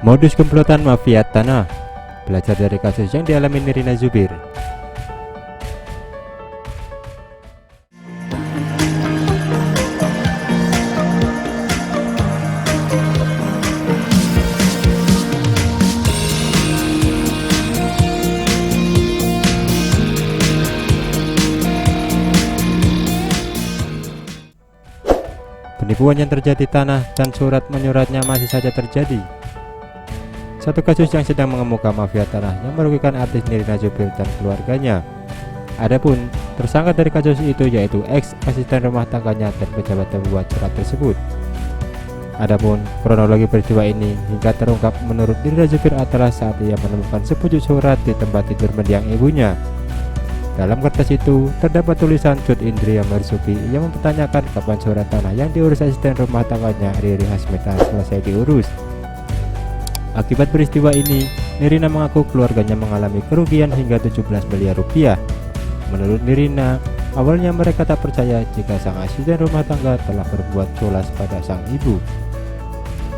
Modus komplotan mafia tanah. Belajar dari kasus yang dialami Nirina Zubir. Penipuan yang terjadi tanah dan surat menyuratnya masih saja terjadi. Satu kasus yang sedang mengemuka mafia tanah yang merugikan artis Nirina Zubir dan keluarganya. Adapun tersangka dari kasus itu yaitu ex asisten rumah tangganya dan pejabat pembuat surat tersebut. Adapun kronologi peristiwa ini hingga terungkap menurut Nirina Zubir adalah saat ia menemukan sepucuk surat di tempat tidur mendiang ibunya. Dalam kertas itu terdapat tulisan Cut Indria Marzuki yang mempertanyakan kapan surat tanah yang diurus asisten rumah tangganya Riri Hasmita selesai diurus. Akibat peristiwa ini, Nirina mengaku keluarganya mengalami kerugian hingga 17 miliar rupiah. Menurut Nirina, awalnya mereka tak percaya jika sang asisten rumah tangga telah berbuat culas pada sang ibu.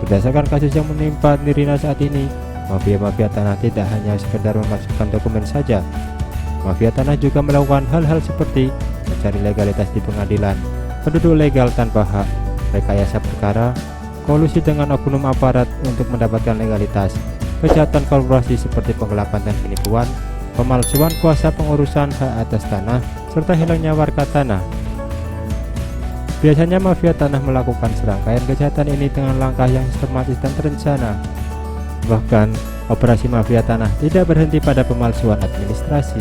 Berdasarkan kasus yang menimpa Nirina saat ini, mafia-mafia tanah tidak hanya sekedar memasukkan dokumen saja. Mafia tanah juga melakukan hal-hal seperti mencari legalitas di pengadilan, penduduk legal tanpa hak, rekayasa perkara, kolusi dengan oknum aparat untuk mendapatkan legalitas, kejahatan korporasi seperti penggelapan dan penipuan, pemalsuan kuasa pengurusan hak atas tanah, serta hilangnya warga tanah. Biasanya mafia tanah melakukan serangkaian kejahatan ini dengan langkah yang sistematis dan terencana. Bahkan, operasi mafia tanah tidak berhenti pada pemalsuan administrasi.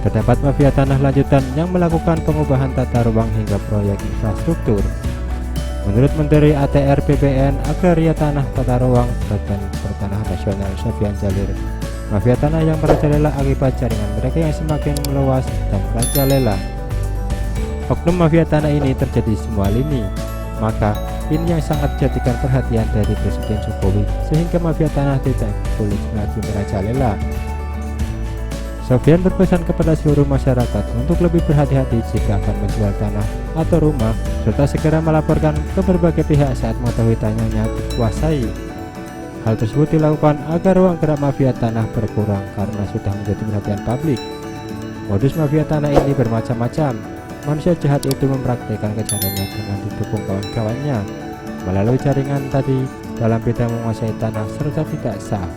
Terdapat mafia tanah lanjutan yang melakukan pengubahan tata ruang hingga proyek infrastruktur. Menurut Menteri ATR BPN Agraria Tanah Tata Ruang Badan Pertanahan Nasional Sofyan Jalil, mafia tanah yang merajalela akibat jaringan mereka yang semakin meluas dan merajalela. Oknum mafia tanah ini terjadi semua lini, maka ini yang sangat jadikan perhatian dari Presiden Jokowi sehingga mafia tanah tidak boleh lagi merajalela. Sofyan berpesan kepada seluruh masyarakat untuk lebih berhati-hati jika akan menjual tanah atau rumah, serta segera melaporkan ke berbagai pihak saat mengetahui tanahnya dikuasai. Hal tersebut dilakukan agar ruang gerak mafia tanah berkurang karena sudah menjadi perhatian publik. Modus mafia tanah ini bermacam-macam. Manusia jahat itu mempraktikkan kejahatannya dengan didukung kawan-kawannya melalui jaringan tadi dalam bidang menguasai tanah serta tidak sah.